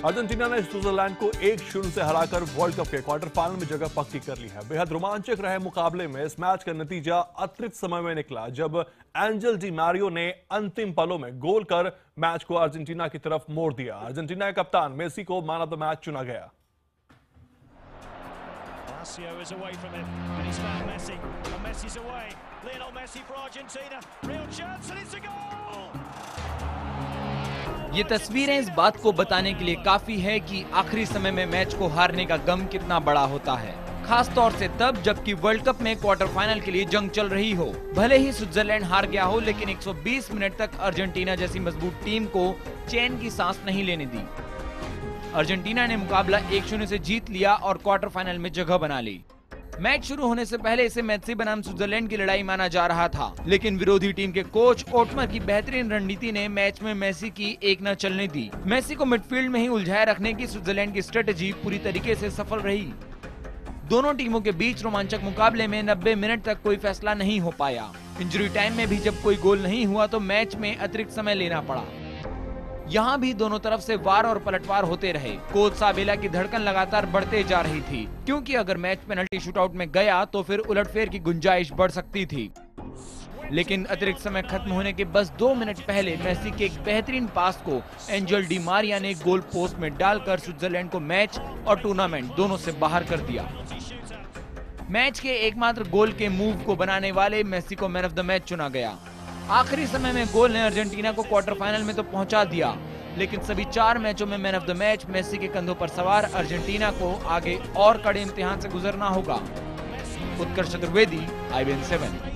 Argentina ने Switzerland को 1-0 से हराकर वर्ल्ड कप के क्वार्टर फाइनल में जगह पक्की कर ली है। बेहद रोमांचक रहे मुकाबले में इस मैच का नतीजा अतिरिक्त समय में निकला, जब एंजल डी मारियो ने अंतिम पलों में गोल कर मैच को अर्जेंटीना की तरफ मोड़ दिया। अर्जेंटीना के कप्तान मेसी को मैन ऑफ द मैच चुना गया। ये तस्वीरें इस बात को बताने के लिए काफी है कि आखिरी समय में मैच को हारने का गम कितना बड़ा होता है, खास तौर से तब जबकि वर्ल्ड कप में क्वार्टर फाइनल के लिए जंग चल रही हो। भले ही स्विट्जरलैंड हार गया हो, लेकिन 120 मिनट तक अर्जेंटीना जैसी मजबूत टीम को चैन की सांस नहीं लेने दी। अर्जेंटीना ने मुकाबला 1-0 से जीत लिया और क्वार्टर फाइनल में जगह बना ली। मैच शुरू होने से पहले इसे मेस्सी बनाम स्विट्जरलैंड की लड़ाई माना जा रहा था, लेकिन विरोधी टीम के कोच ओटमर की बेहतरीन रणनीति ने मैच में मेसी की एक न चलने दी। मेसी को मिडफील्ड में ही उलझाए रखने की स्विट्जरलैंड की स्ट्रेटेजी पूरी तरीके से सफल रही। दोनों टीमों के बीच रोमांचक मुकाबले में 90 मिनट तक कोई फैसला नहीं हो पाया। इंजरी टाइम में भी जब कोई गोल नहीं हुआ तो मैच में अतिरिक्त समय लेना पड़ा। यहाँ भी दोनों तरफ से वार और पलटवार होते रहे। कोच साबेला की धड़कन लगातार बढ़ते जा रही थी, क्योंकि अगर मैच पेनल्टी शूटआउट में गया तो फिर उलटफेर की गुंजाइश बढ़ सकती थी। लेकिन अतिरिक्त समय खत्म होने के बस 2 मिनट पहले मेसी के एक बेहतरीन पास को एंजल डी मारिया ने गोल पोस्ट में डालकर स्विट्जरलैंड को मैच और टूर्नामेंट दोनों से बाहर कर दिया। मैच के एकमात्र गोल के मूव को बनाने वाले मेसी को मैन ऑफ द मैच चुना गया। आखिरी समय में गोल ने अर्जेंटीना को क्वार्टर फाइनल में तो पहुंचा दिया, लेकिन सभी 4 मैचों में man of the match Messi के कंधों पर सवार अर्जेंटीना को आगे और कड़े इम्तिहान से गुजरना होगा। उत्कर्ष चतुर्वेदी, IBN 7।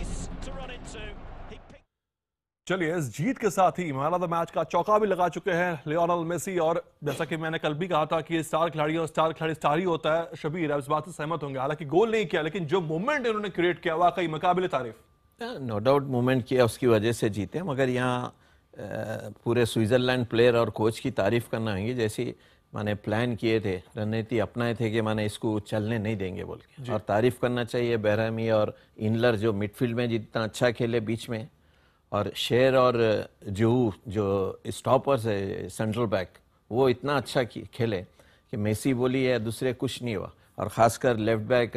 चलिए, इस जीत के साथ ही मैन ऑफ द मैच का चौका भी लगा चुके हैं लियोनेल मेसी। और जैसा कि मैंने कल भी कहा था कि स्टार खिलाड़ी स्टार ही होता है, शबीर इस बात से सहमत होंगे। हालांकि गोल नहीं किया, लेकिन जो मोमेंट इन्होंने क्रिएट किया वाकई मुकाबिले तारीफ। नो डाउट मूवमेंट किया, उसकी वजह से जीते। मगर यहाँ पूरे स्विट्जरलैंड प्लेयर और कोच की तारीफ करना होगी, जैसे माने प्लान किए थे, रणनीति अपनाए थे कि माने इसको चलने नहीं देंगे बोल के। और तारीफ करना चाहिए बेरहमी और इनलर, जो मिडफील्ड में जितना अच्छा खेले बीच में, और शेर और जूहू जो स्टॉपर्स है सेंट्रल बैक, वो इतना अच्छा खेले कि मेसी बोली है दूसरे कुछ नहीं हुआ। और ख़ासकर लेफ्ट बैक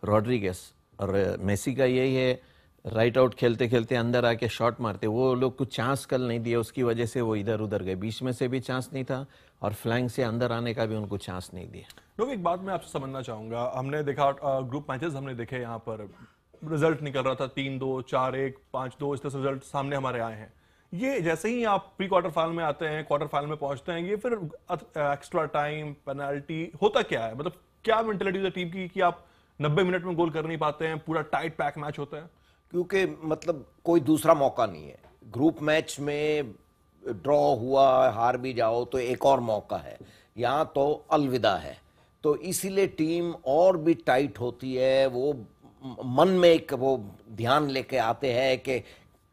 रॉड्रिगेस और मेसी का यही है, राइट आउट खेलते खेलते अंदर आके शॉट मारते, वो लोग कुछ चांस कल नहीं दिए, उसकी वजह से वो इधर उधर गए। बीच में से भी चांस नहीं था और फ्लैंक से अंदर आने का भी उनको चांस नहीं दिया। लोग एक बात मैं आपसे समझना चाहूंगा, हमने देखा ग्रुप मैचेस हमने देखे, यहाँ पर रिजल्ट निकल रहा था 3-2, 4-1, 5-2, इस तरह से रिजल्ट सामने हमारे आए हैं। ये जैसे ही आप प्री क्वार्टर फाइनल में आते हैं, क्वार्टर फाइनल में पहुंचते हैं, ये फिर एक्स्ट्रा टाइम, पेनल्टी होता क्या है? मतलब क्या मेंटेलिटी है टीम की कि आप 90 मिनट में गोल कर नहीं पाते हैं, पूरा टाइट पैक मैच होता है? क्योंकि मतलब कोई दूसरा मौका नहीं है। ग्रुप मैच में ड्रॉ हुआ, हार भी जाओ तो एक और मौका है, यहाँ तो अलविदा है। तो इसीलिए टीम और भी टाइट होती है। वो मन में एक वो ध्यान लेके आते हैं कि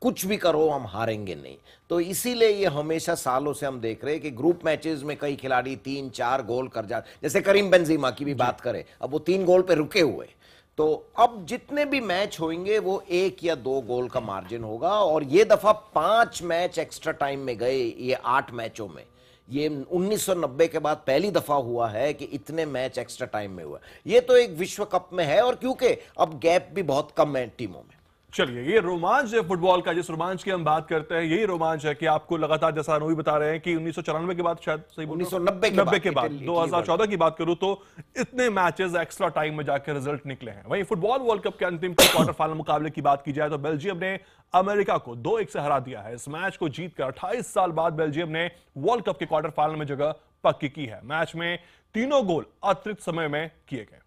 कुछ भी करो हम हारेंगे नहीं। तो इसीलिए ये हमेशा सालों से हम देख रहे हैं कि ग्रुप मैचेस में कई खिलाड़ी 3-4 गोल कर जाते, जैसे करीम बेंजेमा की भी बात करें, अब वो 3 गोल पे रुके हुए। तो अब जितने भी मैच होंगे वो 1 या 2 गोल का मार्जिन होगा। और ये दफा 5 मैच एक्स्ट्रा टाइम में गए, ये 8 मैचों में। ये 1990 के बाद पहली दफा हुआ है कि इतने मैच एक्स्ट्रा टाइम में हुआ। ये तो एक विश्व कप में है, और क्योंकि अब गैप भी बहुत कम है टीमों में। चलिए, ये रोमांच है फुटबॉल का, जिस रोमांच की हम बात करते हैं, यही रोमांच है कि आपको लगातार, जैसा अनुभवी बता रहे हैं कि 1994 के बाद, शायद सही 1990 के बाद 2014 की बात करूं तो इतने मैचेस एक्स्ट्रा टाइम में जाकर रिजल्ट निकले हैं। वहीं फुटबॉल वर्ल्ड कप के अंतिम क्वार्टर फाइनल मुकाबले की बात की जाए तो बेल्जियम ने अमेरिका को 2-1 से हरा दिया है। इस मैच को जीतकर 28 साल बाद बेल्जियम ने वर्ल्ड कप के क्वार्टर फाइनल में जगह पक्की की है। मैच में तीनों गोल अतिरिक्त समय में किए गए।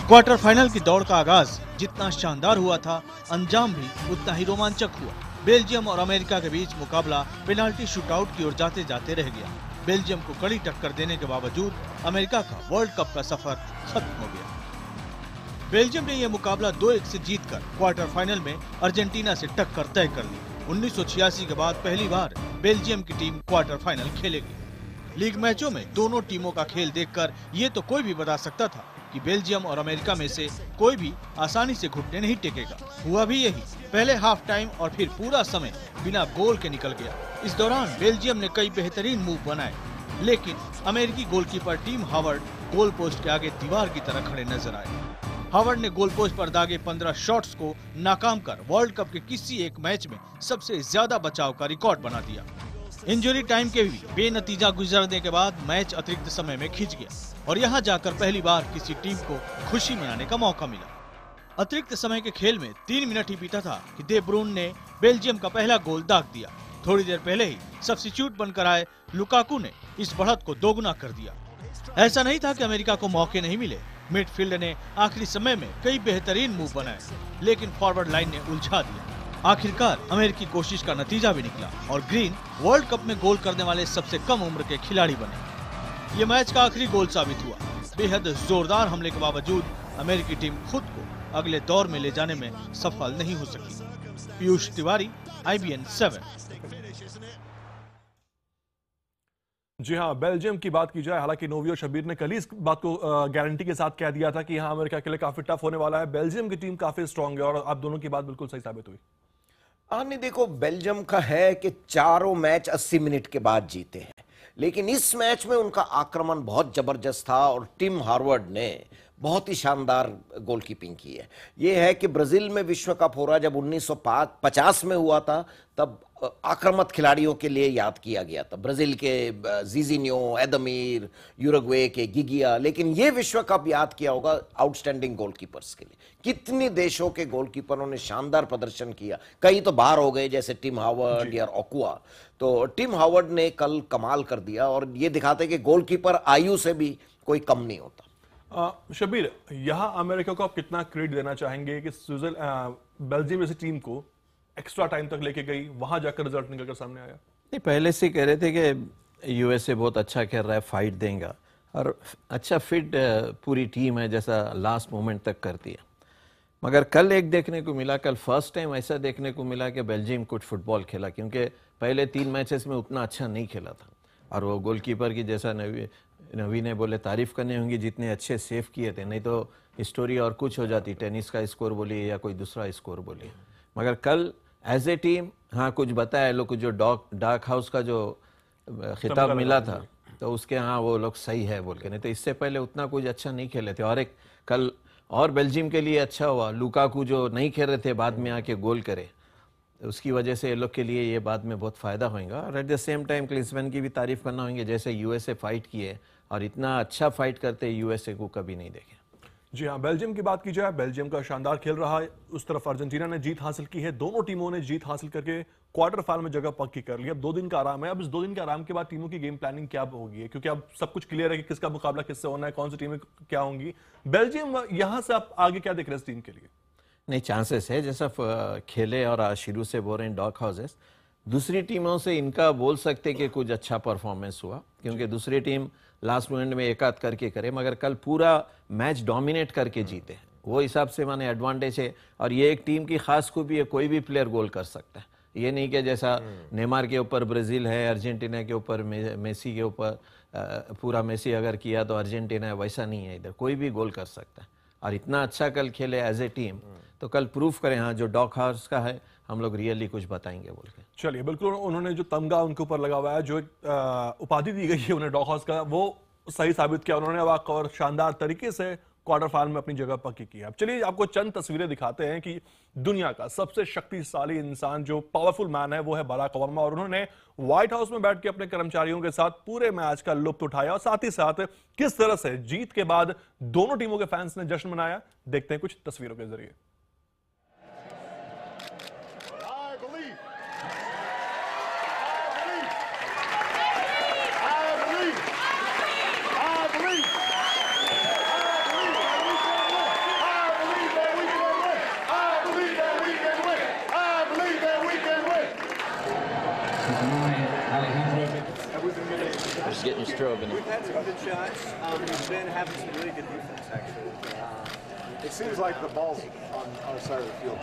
क्वार्टर फाइनल की दौड़ का आगाज जितना शानदार हुआ था, अंजाम भी उतना ही रोमांचक हुआ। बेल्जियम और अमेरिका के बीच मुकाबला पेनाल्टी शूटआउट की ओर जाते जाते रह गया। बेल्जियम को कड़ी टक्कर देने के बावजूद अमेरिका का वर्ल्ड कप का सफर खत्म हो गया। बेल्जियम ने यह मुकाबला 2-1 से जीतकर क्वार्टर फाइनल में अर्जेंटीना से टक्कर तय कर ली। 1986 के बाद पहली बार बेल्जियम की टीम क्वार्टर फाइनल खेलेगी। लीग मैचों में दोनों टीमों का खेल देखकर ये तो कोई भी बता सकता था कि बेल्जियम और अमेरिका में से कोई भी आसानी से घुटने नहीं टेकेगा। हुआ भी यही। पहले हाफ टाइम और फिर पूरा समय बिना गोल के निकल गया। इस दौरान बेल्जियम ने कई बेहतरीन मूव बनाए, लेकिन अमेरिकी goalkeeper Tim Howard goal post के आगे दीवार की तरह खड़े नजर आए। हावर्ड ने गोल पोस्ट पर दागे 15 शॉट्स को नाकाम कर वर्ल्ड कप के किसी एक मैच में सबसे ज्यादा बचाव का रिकॉर्ड बना दिया। इंजरी टाइम के भी बेनतीजा गुजरने के बाद मैच अतिरिक्त समय में खिंच गया और यहाँ जाकर पहली बार किसी टीम को खुशी मनाने का मौका मिला। अतिरिक्त समय के खेल में 3 मिनट ही बीता था कि दे ब्रून ने बेल्जियम का पहला गोल दाग दिया। थोड़ी देर पहले ही सब्स्टिट्यूट बनकर आए लुकाकू ने इस बढ़त को दोगुना कर दिया। ऐसा नहीं था कि अमेरिका को मौके नहीं मिले। मिडफील्ड ने आखिरी समय में कई बेहतरीन मूव बनाए, लेकिन फॉरवर्ड लाइन ने उलझा दिया। आखिरकार अमेरिकी कोशिश का नतीजा भी निकला और ग्रीन वर्ल्ड कप में गोल करने वाले सबसे कम उम्र के खिलाड़ी बने। ये मैच का आखिरी गोल साबित हुआ। बेहद जोरदार हमले के बावजूद अमेरिकी टीम खुद को अगले दौर में ले जाने में सफल नहीं हो सकी। पीयूष तिवारी, IBN 7। जी हाँ, बेल्जियम की बात की जाए, हालांकि नोवी और शबीर ने कल ही इस बात को गारंटी के साथ कह दिया था कि यहाँ अमेरिका के लिए काफी टफ होने वाला है। बेल्जियम की टीम काफी स्ट्रांग है और आप दोनों की बात बिल्कुल सही साबित हुई। नहीं, देखो बेल्जियम का है कि चारों मैच 80 मिनट के बाद जीते हैं, लेकिन इस मैच में उनका आक्रमण बहुत जबरदस्त था और टिम हार्वर्ड ने बहुत ही शानदार गोलकीपिंग की है। यह है कि ब्राजील में विश्व कप हो रहा, जब 1950 में हुआ था, तब आक्रामक खिलाड़ियों के लिए याद किया गया था। ब्राजील के जीजीनियो, एदमीर, यूरुग्वे के गिगिया, लेकिन ये विश्व कप याद किया होगा आउटस्टैंडिंग गोलकीपर्स के लिए। कितने देशों के गोलकीपरों ने शानदार प्रदर्शन किया, कई तो बाहर हो गए जैसे टिम हावर्ड या ओकुआ। तो टिम हावर्ड ने कल कमाल कर दिया और ये दिखाते कि गोलकीपर आयु से भी कोई कम नहीं होता। शबीर, यहाँ अमेरिका को आप कितना क्रेडिट देना चाहेंगे कि बेल्जियम जैसी टीम को एक्स्ट्रा टाइम तक लेके गई, वहां जाकर रिजल्ट निकलकर सामने आया? नहीं, पहले से कह रहे थे कि यूएसए बहुत अच्छा खेल रहा है, फाइट देगा और अच्छा फिट पूरी टीम है जैसा लास्ट मोमेंट तक करती है। मगर कल एक देखने को मिला, कल फर्स्ट टाइम ऐसा देखने को मिला कि बेल्जियम कुछ फुटबॉल खेला, क्योंकि पहले 3 मैचेस में उतना अच्छा नहीं खेला था। और वो गोलकीपर की, जैसा नवी ने बोले, तारीफ करनी होंगी, जितने अच्छे सेव किए थे, नहीं तो स्टोरी और कुछ हो जाती, टेनिस का स्कोर बोलिए या कोई दूसरा स्कोर बोलिए। मगर कल एज ए टीम हाँ कुछ बताया लोग, जो डार्क हाउस का जो खिताब मिला था तो उसके हाँ वो लोग सही है बोल के, नहीं तो इससे पहले उतना कुछ अच्छा नहीं खेले थे। और एक कल और बेल्जियम के लिए अच्छा हुआ, लुकाकू जो नहीं खेल रहे थे बाद में आके गोल करे, उसकी वजह से ये लोग के लिए ये बाद में बहुत फ़ायदा होगा। और at the same time Klinsmann की भी तारीफ करना होंगे, जैसे यूएसए फाइट किए और इतना अच्छा फाइट करते यूएसए को कभी नहीं देखे। जी हाँ, बेल्जियम की बात की जाए, बेल्जियम का शानदार खेल रहा है। उस तरफ अर्जेंटीना ने जीत हासिल की है। दोनों टीमों ने जीत हासिल करके क्वार्टर फाइनल में जगह पक्की कर ली। अब 2 दिन का आराम है। अब इस 2 दिन के आराम के बाद टीमों की गेम प्लानिंग क्या होगी, क्योंकि अब सब कुछ क्लियर है कि किसका मुकाबला किससे होना है, कौन सी टीमें क्या होंगी। बेल्जियम यहां से आप आगे क्या देख रहे हैं इस टीम के लिए? नहीं, चांसेस है, जैसा खेले और शुरू से बोल रहे हैं डॉग हाउसेस, दूसरी टीमों से इनका बोल सकते कि कुछ अच्छा परफॉर्मेंस हुआ, क्योंकि दूसरी टीम लास्ट मिनट में एक आध करके करे, मगर कल पूरा मैच डोमिनेट करके जीते, वो हिसाब से माने एडवांटेज है। और ये एक टीम की खास खूबी है, कोई भी प्लेयर गोल कर सकता है। ये नहीं कि जैसा नेमार के ऊपर ब्राजील है, अर्जेंटीना के ऊपर मेसी के ऊपर पूरा मेसी अगर किया तो अर्जेंटीना है, वैसा नहीं है। इधर कोई भी गोल कर सकता है और इतना अच्छा कल खेले एज ए टीम, तो कल प्रूफ करें हाँ जो डॉग हाउस का है हम लोग रियली कुछ बताएंगे बोल के। चलिए, बिल्कुल उन्होंने जो तमगा उनके ऊपर लगा हुआ है, जो उपाधि दी गई है उन्हें डॉग हाउस का, वो सही साबित किया उन्होंने और शानदार तरीके से क्वार्टर फाइनल में अपनी जगह पक्की की है। अब चलिए आपको चंद तस्वीरें दिखाते हैं कि दुनिया का सबसे शक्तिशाली इंसान, जो पावरफुल मैन है, वो है बराक ओबामा। और उन्होंने व्हाइट हाउस में बैठ के अपने कर्मचारियों के साथ पूरे मैच का लुत्फ उठाया और साथ ही साथ किस तरह से जीत के बाद दोनों टीमों के फैंस ने जश्न मनाया, देखते हैं कुछ तस्वीरों के जरिए। Just getting your strobe in. We've had some good shots. We've been having some really good defense, actually. It seems like the ball's on our side of the field.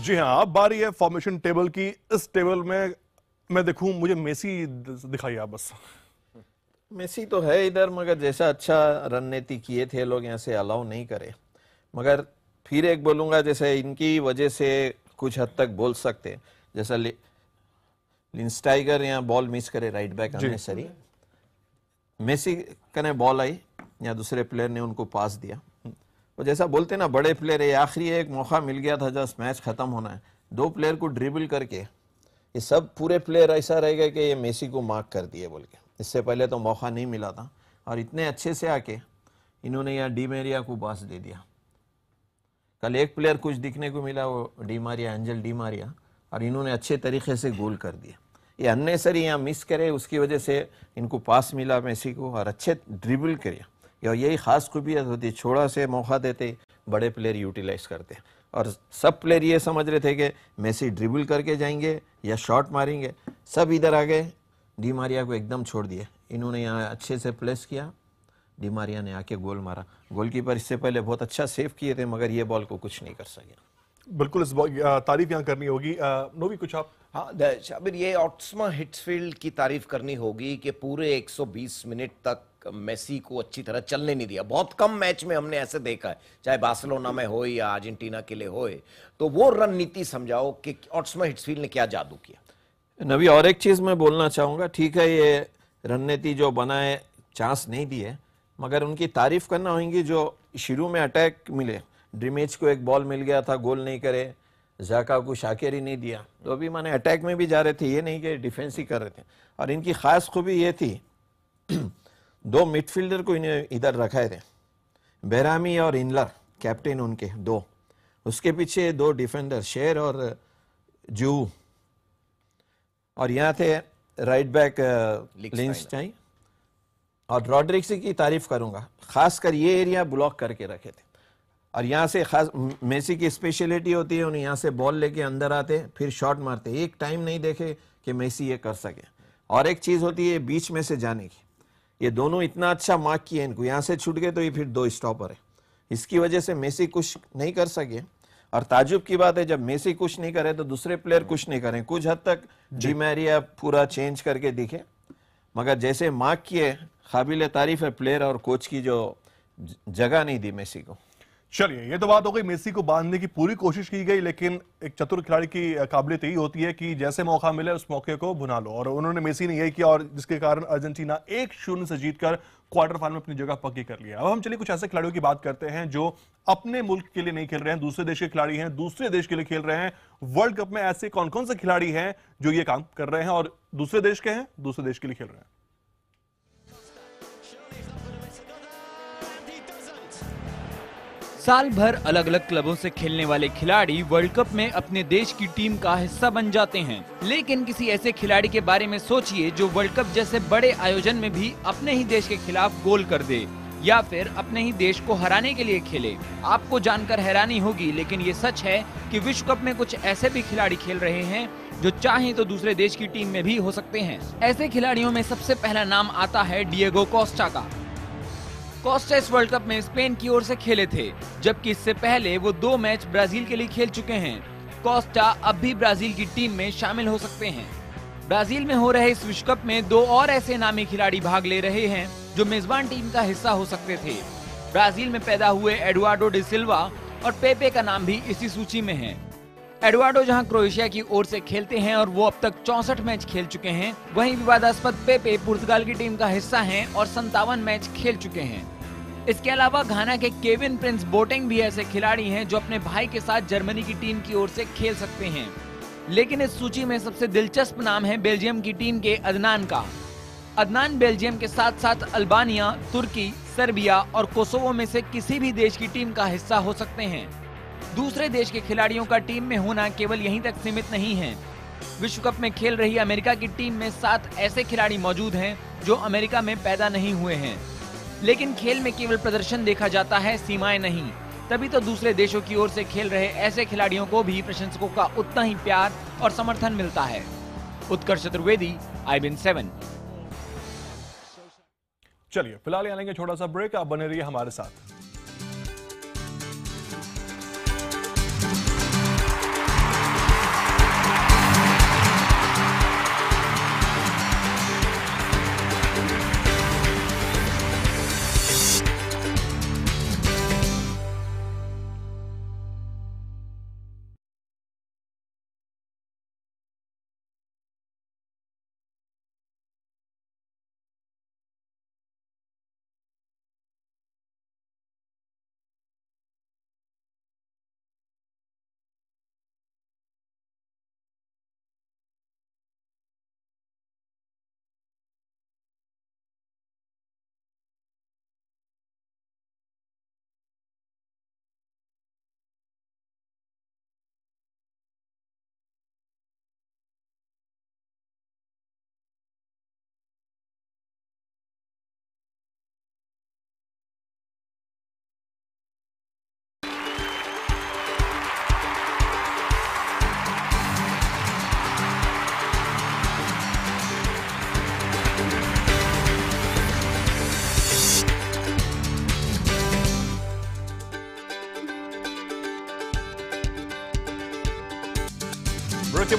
जी हाँ, अब बारी है फॉर्मेशन टेबल की। इस table में मैं देखूं, मुझे मेसी दिखाइए आप बस। मेसी तो है इधर, मगर जैसा अच्छा रणनीति किए थे लोग यहाँ से अलाउ नहीं करे। मगर फिर एक बोलूंगा, जैसे इनकी वजह से कुछ हद तक बोल सकते, जैसा लिंस्टाइगर यहाँ बॉल मिस करे राइट बैक अननेसरी, मेसी कने बॉल आई या दूसरे प्लेयर ने उनको पास दिया। वो जैसा बोलते ना बड़े प्लेयर है, आखिरी एक मौका मिल गया था जब मैच खत्म होना है, 2 प्लेयर को ड्रिबल करके ये सब पूरे प्लेयर ऐसा रहेगा कि ये मेसी को मार्क कर दिए बोल के। इससे पहले तो मौका नहीं मिला था और इतने अच्छे से आके इन्होंने यहाँ डी मैरिया को पास दे दिया। कल एक प्लेयर कुछ दिखने को मिला, वो Di Maria, angel Di Maria, और इन्होंने अच्छे तरीके से गोल कर दिया। ये अननेसरी यहाँ मिस करे, उसकी वजह से इनको पास मिला मेसी को और अच्छे ड्रिबल करे। और यही खास खूबियत होती, छोड़ा से मौका देते बड़े प्लेयर यूटिलाइज करते। और सब प्लेयर ये समझ रहे थे कि मेसी ड्रिबल करके जाएंगे या शॉट मारेंगे, सब इधर आ गए, डी मारिया को एकदम छोड़ दिए। इन्होंने यहाँ अच्छे से प्लेस किया, डी मारिया ने आके गोल मारा। गोलकीपर इससे पहले बहुत अच्छा सेव किए थे, मगर ये बॉल को कुछ नहीं कर सके। बिल्कुल, इस तारीफ यहाँ करनी होगी। नोवी कुछ आप? हाँ शाबिर, ये ऑट्समा हिट्सफील्ड की तारीफ करनी होगी कि पूरे 120 मिनट तक मेसी को अच्छी तरह चलने नहीं दिया। बहुत कम मैच में हमने ऐसे देखा है, चाहे बार्सिलोना में हो या अर्जेंटीना के लिए होए, तो वो रणनीति समझाओ कि ऑट्समा हिट्सफील्ड ने क्या जादू किया। नबी, और एक चीज मैं बोलना चाहूंगा, ठीक है ये रणनीति जो बनाए चांस नहीं दिए, मगर उनकी तारीफ करना होगी जो शुरू में अटैक मिले। ड्रीमेज को एक बॉल मिल गया था, गोल नहीं करे, जाका को शाकिर ही नहीं दिया, तो अभी माने अटैक में भी जा रहे थे, ये नहीं कि डिफेंस ही कर रहे थे। और इनकी खास खूबी ये थी 2 मिडफील्डर को इन्हें इधर रखाए थे, बेरामी और इनलर, कैप्टन उनके 2, उसके पीछे 2 डिफेंडर शेर और जू, और यहाँ थे राइट बैक लिंस्टाइन और रॉड्रिक्स की तारीफ करूंगा, खासकर ये एरिया ब्लॉक करके रखे थे। और यहाँ से खास मेसी की स्पेशलिटी होती है, उन्हें यहाँ से बॉल लेके अंदर आते फिर शॉट मारते, एक टाइम नहीं देखे कि मेसी ये कर सके। और एक चीज होती है बीच में से जाने की, ये दोनों इतना अच्छा मार्क किए इनको, यहाँ से छूट गए तो ये फिर 2 स्टॉपर है, इसकी वजह से मेसी कुछ नहीं कर सके। और ताजुब की बात है, जब मेसी कुछ नहीं करे तो दूसरे प्लेयर कुछ नहीं करें। कुछ हद तक डी मैरिया पूरा चेंज करके दिखे, मगर जैसे मार्क किए, काबिल तारीफ है प्लेयर और कोच की जो जगह नहीं दी मेसी को। चलिए, ये तो बात हो गई, मेसी को बांधने की पूरी कोशिश की गई, लेकिन एक चतुर खिलाड़ी की काबिलियत यही होती है कि जैसे मौका मिले उस मौके को भुना लो, और उन्होंने मेसी ने यही किया, और जिसके कारण अर्जेंटीना 1-0 से जीतकर क्वार्टर फाइनल में अपनी जगह पक्की कर लिया। अब हम चलिए कुछ ऐसे खिलाड़ियों की बात करते हैं जो अपने मुल्क के लिए नहीं खेल रहे हैं, दूसरे देश के खिलाड़ी हैं, दूसरे देश के लिए खेल रहे हैं। वर्ल्ड कप में ऐसे कौन कौन से खिलाड़ी हैं जो ये काम कर रहे हैं और दूसरे देश के हैं, दूसरे देश के लिए खेल रहे हैं? साल भर अलग अलग क्लबों से खेलने वाले खिलाड़ी वर्ल्ड कप में अपने देश की टीम का हिस्सा बन जाते हैं, लेकिन किसी ऐसे खिलाड़ी के बारे में सोचिए जो वर्ल्ड कप जैसे बड़े आयोजन में भी अपने ही देश के खिलाफ गोल कर दे या फिर अपने ही देश को हराने के लिए खेले। आपको जानकर हैरानी होगी, लेकिन ये सच है कि विश्व कप में कुछ ऐसे भी खिलाड़ी खेल रहे हैं जो चाहे तो दूसरे देश की टीम में भी हो सकते हैं। ऐसे खिलाड़ियों में सबसे पहला नाम आता है डिएगो कोस्टा का। कोस्टा इस वर्ल्ड कप में स्पेन की ओर से खेले थे, जबकि इससे पहले वो 2 मैच ब्राजील के लिए खेल चुके हैं। कोस्टा अब भी ब्राजील की टीम में शामिल हो सकते हैं। ब्राजील में हो रहे इस विश्व कप में 2 और ऐसे नामी खिलाड़ी भाग ले रहे हैं जो मेजबान टीम का हिस्सा हो सकते थे। ब्राजील में पैदा हुए एडुआर्डो डी सिल्वा और पेपे का नाम भी इसी सूची में है। एडुआर्डो जहां क्रोएशिया की ओर से खेलते हैं और वो अब तक 64 मैच खेल चुके हैं, वहीं विवादास्पद पेपे पुर्तगाल की टीम का हिस्सा हैं और 57 मैच खेल चुके हैं। इसके अलावा घाना के केविन प्रिंस बोटेंग भी ऐसे खिलाड़ी हैं जो अपने भाई के साथ जर्मनी की टीम की ओर से खेल सकते हैं। लेकिन इस सूची में सबसे दिलचस्प नाम है बेल्जियम की टीम के अदनान का। अदनान बेल्जियम के साथ साथ अल्बानिया, तुर्की, सर्बिया और कोसोवो में से किसी भी देश की टीम का हिस्सा हो सकते हैं। दूसरे देश के खिलाड़ियों का टीम में होना केवल यहीं तक सीमित नहीं है। विश्व कप में खेल रही अमेरिका की टीम में 7 ऐसे खिलाड़ी मौजूद हैं जो अमेरिका में पैदा नहीं हुए हैं। लेकिन खेल में केवल प्रदर्शन देखा जाता है, सीमाएं नहीं। तभी तो दूसरे देशों की ओर से खेल रहे ऐसे खिलाड़ियों को भी प्रशंसकों का उतना ही प्यार और समर्थन मिलता है। उत्कर्ष चतुर्वेदी, IBN 7। चलिए फिलहाल यहाँ लेंगे छोटा सा ब्रेक, आप बने रहिए हमारे साथ।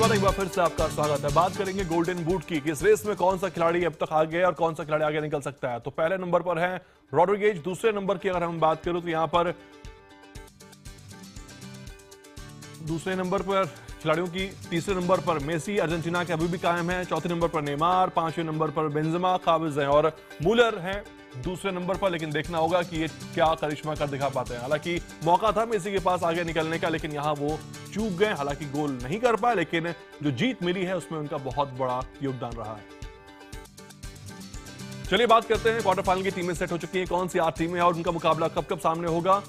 बाद एक बार फिर से आपका स्वागत है। बात करेंगे गोल्डन बूट की, कि इस रेस में कौन सा खिलाड़ी अब तक आगे है और कौन सा खिलाड़ी आगे निकल सकता है। तो पहले नंबर पर है रॉड्रिगेज, दूसरे नंबर की अगर हम बात करें तो यहां पर दूसरे नंबर पर खिलाड़ियों की, तीसरे नंबर पर मेसी अर्जेंटीना के अभी भी कायम है, चौथे नंबर पर नेमार, पांचवें नंबर पर बेंजेमा, काबिज हैं और मूलर हैं दूसरे नंबर पर। लेकिन देखना होगा कि ये क्या करिश्मा कर दिखा पाते हैं। हालांकि मौका था मेसी के पास आगे निकलने का, लेकिन यहां वो चूक गए। हालांकि गोल नहीं कर पाए, लेकिन जो जीत मिली है उसमें उनका बहुत बड़ा योगदान रहा है। चलिए बात करते हैं, क्वार्टर फाइनल की टीमें सेट हो चुकी हैं, कौन सी 8 टीमें हैं और उनका मुकाबला कब कब सामने होगा।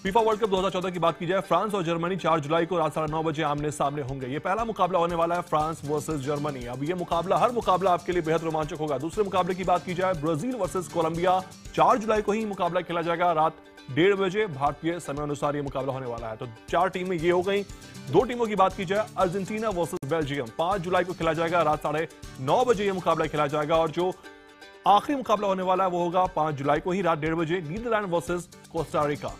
फीफा वर्ल्ड कप 2014 की बात की जाए, फ्रांस और जर्मनी 4 जुलाई को रात 9:30 बजे आमने सामने होंगे। ये पहला मुकाबला होने वाला है फ्रांस वर्सेस जर्मनी। अब ये मुकाबला, हर मुकाबला आपके लिए बेहद रोमांचक होगा। दूसरे मुकाबले की बात की जाए, ब्राजील वर्सेस कोलंबिया, 4 जुलाई को ही मुकाबला खेला जाएगा रात 1:30 बजे भारतीय समय अनुसार ये मुकाबला होने वाला है। तो 4 टीमें ये हो गई। 2 टीमों की बात की जाए, अर्जेंटीना वर्सेस बेल्जियम, 5 जुलाई को खेला जाएगा रात 9:30 बजे ये मुकाबला खेला जाएगा। और जो आखिरी मुकाबला होने वाला है वो होगा 5 जुलाई को ही रात 1:30 बजे नीदरलैंड वर्सेस कोस्टारिका।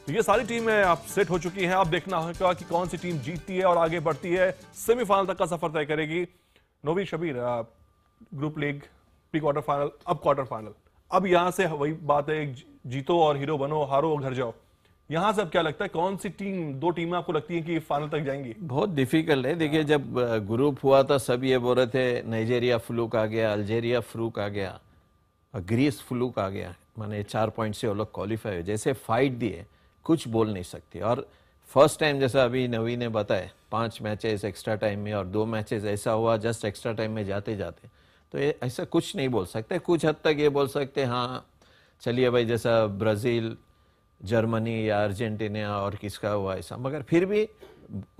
तो ये सारी टीमें आप सेट हो चुकी हैं। अब देखना होगा कि कौन सी टीम जीतती है और आगे बढ़ती है, सेमीफाइनल तक का सफर तय करेगी। नोवी शबीर, group league, pre quarter final, अब क्वार्टर फाइनल। अब यहां से वही बात है, जीतो और हीरो बनो, हारो और घर जाओ। यहां से अब क्या लगता है, कौन सी टीम, 2 टीमें आपको लगती हैं कि फाइनल तक जाएंगी? बहुत डिफिकल्ट है। देखिए, जब ग्रुप हुआ था सब ये बोल रहे थे नाइजीरिया फ्लूक आ गया, अल्जेरिया फ्लूक आ गया, ग्रीस फ्लूक आ गया, माने 4 पॉइंट से वो लोग क्वालिफाई हुए। जैसे फाइट दिए, कुछ बोल नहीं सकते। और फर्स्ट टाइम जैसा अभी नवी ने बताया, 5 मैचेस एक्स्ट्रा टाइम में और 2 मैचेस ऐसा हुआ जस्ट एक्स्ट्रा टाइम में जाते जाते, तो ये ऐसा कुछ नहीं बोल सकते। कुछ हद तक ये बोल सकते हाँ चलिए भाई, जैसा ब्राज़ील, जर्मनी या अर्जेंटीना और किसका हुआ ऐसा, मगर फिर भी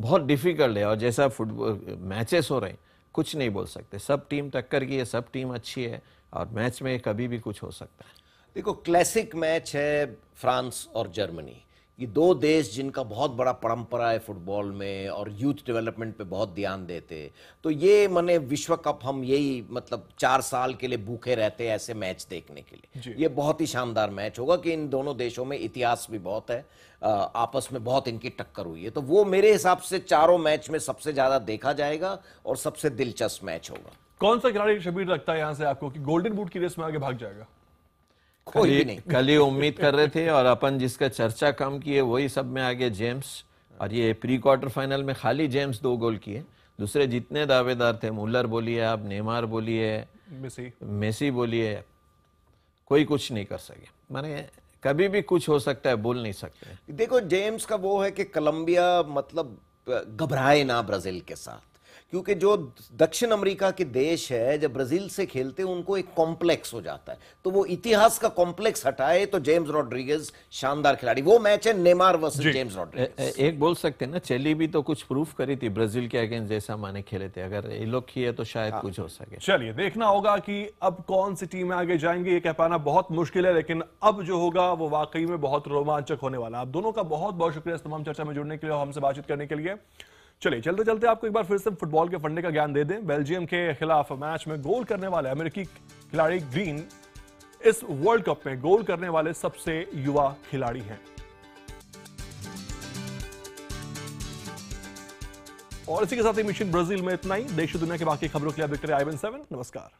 बहुत डिफिकल्ट है। और जैसा फुटबॉल मैचेस हो रहे हैं, कुछ नहीं बोल सकते। सब टीम टक्कर की है, सब टीम अच्छी है और मैच में कभी भी कुछ हो सकता है। देखो, क्लासिक मैच है फ्रांस और जर्मनी। ये 2 देश जिनका बहुत बड़ा परंपरा है फुटबॉल में और यूथ डेवलपमेंट पे बहुत ध्यान देते। तो ये माने विश्व कप हम यही मतलब 4 साल के लिए भूखे रहते हैं ऐसे मैच देखने के लिए। ये बहुत ही शानदार मैच होगा कि इन दोनों देशों में इतिहास भी बहुत है, आपस में बहुत इनकी टक्कर हुई है। तो वो मेरे हिसाब से चारों मैच में सबसे ज्यादा देखा जाएगा और सबसे दिलचस्प मैच होगा। कौन सा खिलाड़ी शबीर लगता है यहां से आपको कि गोल्डन बूट की रेस में आगे भाग जाएगा? कोई भी नहीं। कल ही उम्मीद कर रहे थे और अपन जिसका चर्चा कम किए वही सब में आगे जेम्स। और ये प्री क्वार्टर फाइनल में खाली जेम्स 2 गोल किए, दूसरे जितने दावेदार थे, मुलर बोलिए आप, नेमार बोलिए, मेसी बोलिए, कोई कुछ नहीं कर सके। माने कभी भी कुछ हो सकता है, बोल नहीं सकते। देखो, जेम्स का वो है कि कोलंबिया मतलब घबराए ना ब्राजील के साथ, क्योंकि जो दक्षिण अमेरिका के देश है जब ब्राजील से खेलते हैं उनको एक कॉम्प्लेक्स हो जाता है। तो वो इतिहास का कॉम्प्लेक्स हटाए तो जेम्स रॉड्रिगेज शानदार खिलाड़ी। वो मैच है नेमार वर्सेस जेम्स रॉड्रिगेज। एक बोल सकते हैं ना, चिली भी तो कुछ प्रूफ करी थी ब्राजील के अगेंस्ट, जैसा माने खेले थे। अगर ये लोग किए तो शायद कुछ हो सके। चलिए देखना होगा कि अब कौन सी टीमें आगे जाएंगी। ये कह पाना बहुत मुश्किल है, लेकिन अब जो होगा वो वाकई में बहुत रोमांचक होने वाला है। आप दोनों का बहुत बहुत शुक्रिया इस तमाम चर्चा में जुड़ने के लिए और हमसे बातचीत करने के लिए। चलिए चलते चलते आपको एक बार फिर से फुटबॉल के फंडे का ज्ञान दे दें। बेल्जियम के खिलाफ मैच में गोल करने वाले अमेरिकी खिलाड़ी ग्रीन इस वर्ल्ड कप में गोल करने वाले सबसे युवा खिलाड़ी हैं। और इसी के साथ ही मिशन ब्राजील में इतना ही। देश दुनिया की बाकी खबरों के लिए आप देखते रहिए i7। नमस्कार।